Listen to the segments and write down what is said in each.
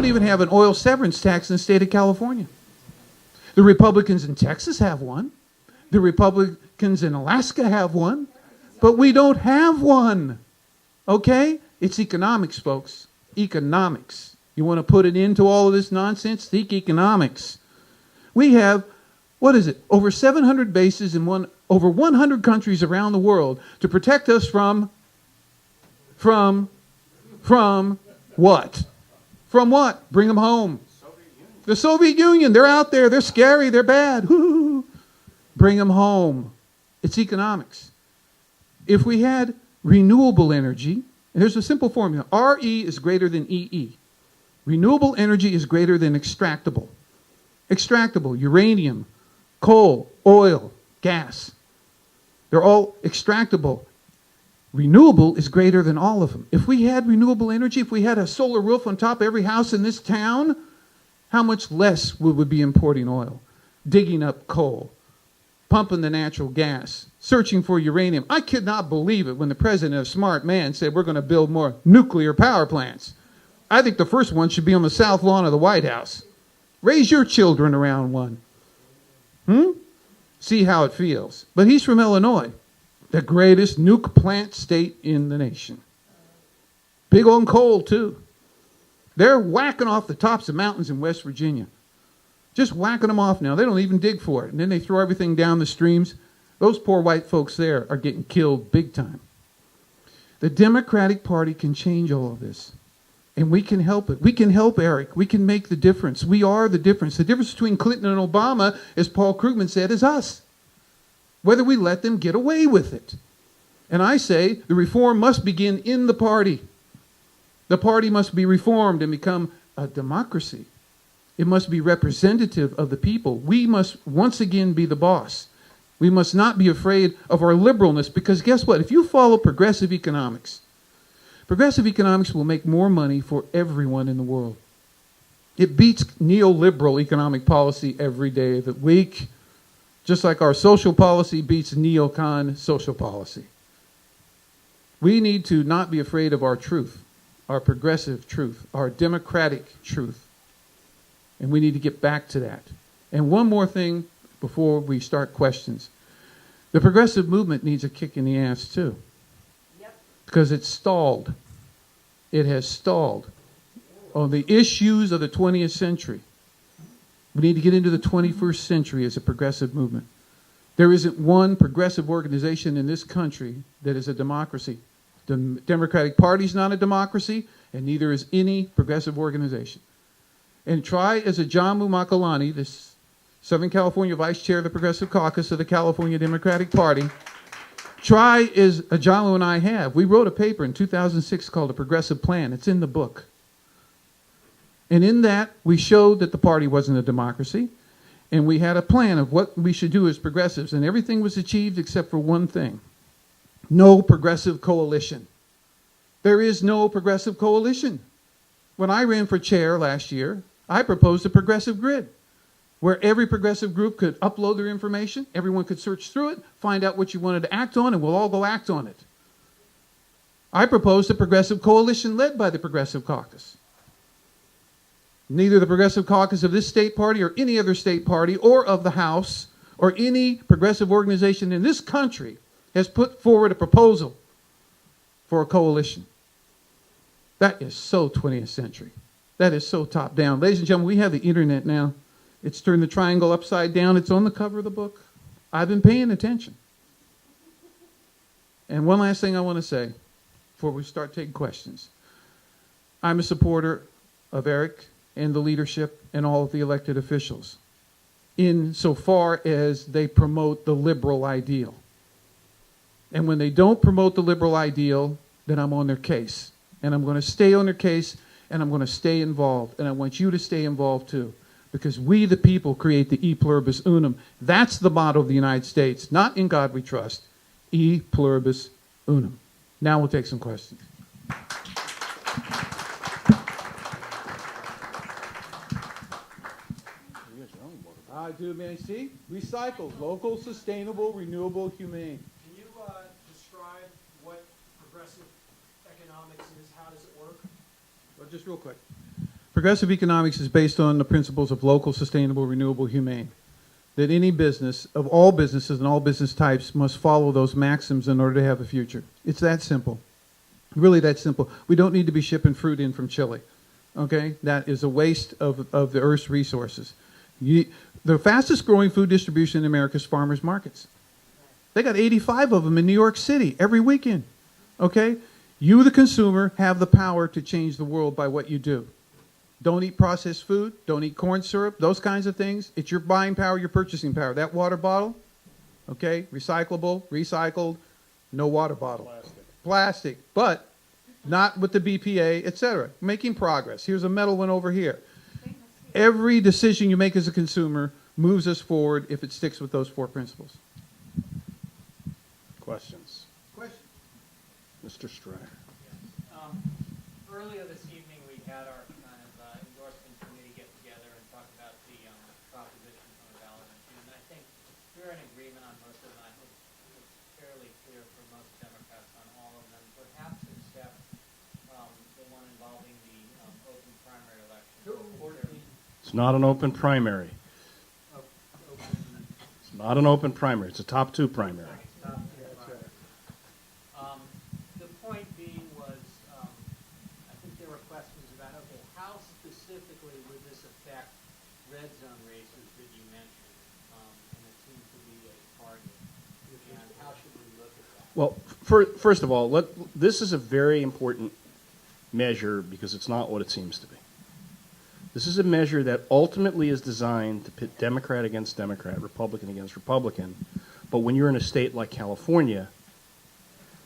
even have an oil severance tax in the state of California. The Republicans in Texas have one. The Republicans in Alaska have one. But we don't have one. Okay? It's economics, folks. Economics. You want to put it into all of this nonsense? Think economics. We have, what is it, over 700 bases in over 100 countries around the world to protect us from what? From what? Bring them home. The Soviet Union, they're out there, they're scary, they're bad. Woo-hoo. Bring them home. It's economics. If we had renewable energy, and there's a simple formula, RE is greater than EE. Renewable energy is greater than extractable. Extractable, uranium, coal, oil, gas. They're all extractable. Renewable is greater than all of them. If we had renewable energy, if we had a solar roof on top of every house in this town, how much less would we be importing oil, digging up coal, pumping the natural gas, searching for uranium? I could not believe it when the president of Smart Man said we're going to build more nuclear power plants. I think the first one should be on the south lawn of the White House. Raise your children around one. See how it feels. But he's from Illinois, the greatest nuke plant state in the nation. Big on coal, too. They're whacking off the tops of mountains in West Virginia. Just whacking them off now. They don't even dig for it. And then they throw everything down the streams. Those poor white folks there are getting killed big time. The Democratic Party can change all of this. And we can help it. We can help Eric. We can make the difference. We are the difference. The difference between Clinton and Obama, as Paul Krugman said, is us. Whether we let them get away with it. And I say the reform must begin in the party. The party must be reformed and become a democracy. It must be representative of the people. We must once again be the boss. We must not be afraid of our liberalness, because guess what? If you follow progressive economics will make more money for everyone in the world. It beats neoliberal economic policy every day of the week, just like our social policy beats neocon social policy. We need to not be afraid of our truth, our progressive truth, our democratic truth. And we need to get back to that. And one more thing before we start questions. The progressive movement needs a kick in the ass too. Because it's stalled. It has stalled on the issues of the 20th century. We need to get into the 21st century as a progressive movement. There isn't one progressive organization in this country that is a democracy. The Democratic Party is not a democracy, and neither is any progressive organization. And try as a Jamu Makalani, this Southern California Vice Chair of the Progressive Caucus of the California Democratic Party, try as Ajamu and I have. We wrote a paper in 2006 called A Progressive Plan. It's in the book. And in that, we showed that the party wasn't a democracy. And we had a plan of what we should do as progressives. And everything was achieved except for one thing. No progressive coalition. There is no progressive coalition. When I ran for chair last year, I proposed a progressive grid, where every progressive group could upload their information, everyone could search through it, find out what you wanted to act on, and we'll all go act on it. I proposed a progressive coalition led by the Progressive Caucus. Neither the Progressive Caucus of this state party or any other state party or of the House or any progressive organization in this country has put forward a proposal for a coalition. That is so 20th century. That is so top down. Ladies and gentlemen, we have the internet now. It's turned the triangle upside down. It's on the cover of the book. I've been paying attention. And one last thing I want to say before we start taking questions. I'm a supporter of Eric and the leadership and all of the elected officials insofar as they promote the liberal ideal. And when they don't promote the liberal ideal, then I'm on their case. And I'm going to stay on their case, and I'm going to stay involved. And I want you to stay involved too. Because we, the people, create the e pluribus unum. That's the motto of the United States. Not in God we trust. E pluribus unum. Now we'll take some questions. I do, man. See? Recycled. Local, sustainable, renewable, humane. Can you describe what progressive economics is? How does it work? Well, just real quick. Progressive economics is based on the principles of local, sustainable, renewable, humane. That any business, of all businesses and all business types, must follow those maxims in order to have a future. It's that simple. Really that simple. We don't need to be shipping fruit in from Chile. Okay? That is a waste of the Earth's resources. The fastest growing food distribution in America is farmers markets. They got 85 of them in New York City every weekend. Okay? You, the consumer, have the power to change the world by what you do. Don't eat processed food. Don't eat corn syrup. Those kinds of things. It's your buying power, your purchasing power. That water bottle, okay, recyclable, recycled, no water bottle. Plastic, but not with the BPA, etc. Making progress. Here's a metal one over here. Every decision you make as a consumer moves us forward if it sticks with those 4 principles. Questions? Mr. Strider. Earlier this evening, we had our kind of endorsement committee get together and talk about the propositions on the ballot in June. And I think we're in agreement on most of them. I think it's fairly clear for most Democrats on all of them, perhaps except the one involving the open primary election. It's not an open primary. It's not an open primary. It's a top 2 primary. The point being was, I think there were questions about, okay, how specifically would this affect red zone races that you mentioned? And it seems to be a target. And how should we look at that? Well, first of all, this is a very important measure because it's not what it seems to be. This is a measure that ultimately is designed to pit Democrat against Democrat, Republican against Republican. But when you're in a state like California,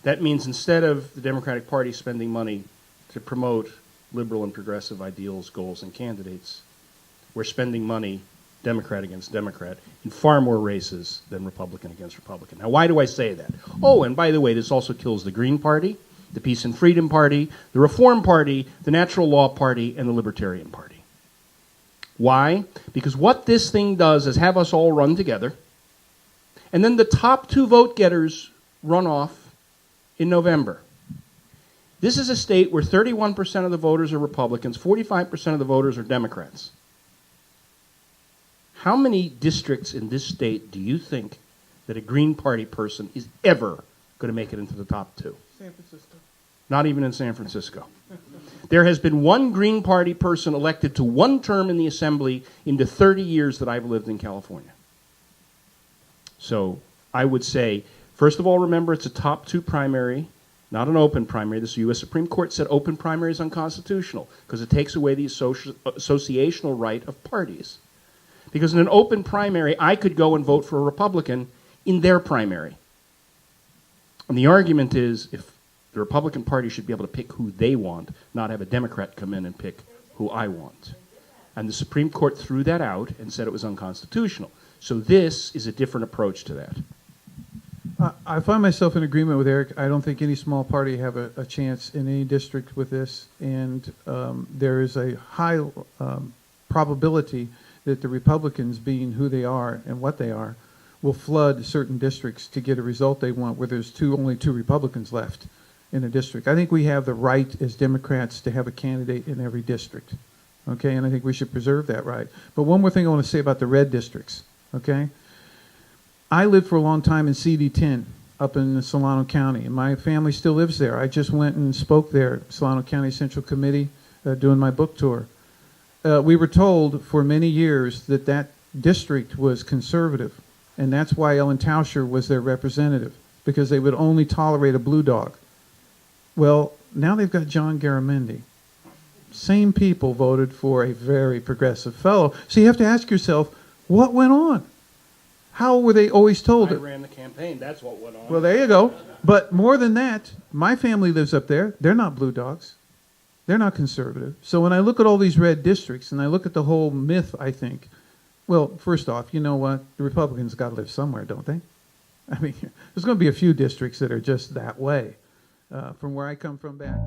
that means instead of the Democratic Party spending money to promote liberal and progressive ideals, goals, and candidates, we're spending money, Democrat against Democrat, in far more races than Republican against Republican. Now, why do I say that? Oh, and by the way, this also kills the Green Party, the Peace and Freedom Party, the Reform Party, the Natural Law Party, and the Libertarian Party. Why? Because what this thing does is have us all run together, and then the top 2 vote getters run off in November. This is a state where 31% of the voters are Republicans, 45% of the voters are Democrats. How many districts in this state do you think that a Green Party person is ever going to make it into the top 2? San Francisco. Not even in San Francisco. There has been one Green Party person elected to 1 term in the Assembly in the 30 years that I've lived in California. So I would say, first of all, remember it's a top 2 primary, not an open primary. The U.S. Supreme Court said open primary is unconstitutional because it takes away the associational right of parties. Because in an open primary, I could go and vote for a Republican in their primary. And the argument is if the Republican Party should be able to pick who they want, not have a Democrat come in and pick who I want. And the Supreme Court threw that out and said it was unconstitutional. So this is a different approach to that. I find myself in agreement with Eric. I don't think any small party have a chance in any district with this, and there is a high probability that the Republicans, being who they are and what they are, will flood certain districts to get a result they want where there's only two Republicans left in a district. I think we have the right as Democrats to have a candidate in every district, okay, and I think we should preserve that right. But one more thing I want to say about the red districts, okay? I lived for a long time in CD10 up in Solano County, and my family still lives there. I just went and spoke there, Solano County Central Committee, doing my book tour. We were told for many years that that district was conservative, and that's why Ellen Tauscher was their representative, because they would only tolerate a blue dog. Well, now they've got John Garamendi. Same people voted for a very progressive fellow. So you have to ask yourself, what went on? How were they always told I it? ran the campaign. That's what went on. Well, there you go. But more than that, my family lives up there. They're not blue dogs. They're not conservative. So when I look at all these red districts and I look at the whole myth, I think, well, first off, you know what? The Republicans got to live somewhere, don't they? I mean, there's going to be a few districts that are just that way. From where I come from back.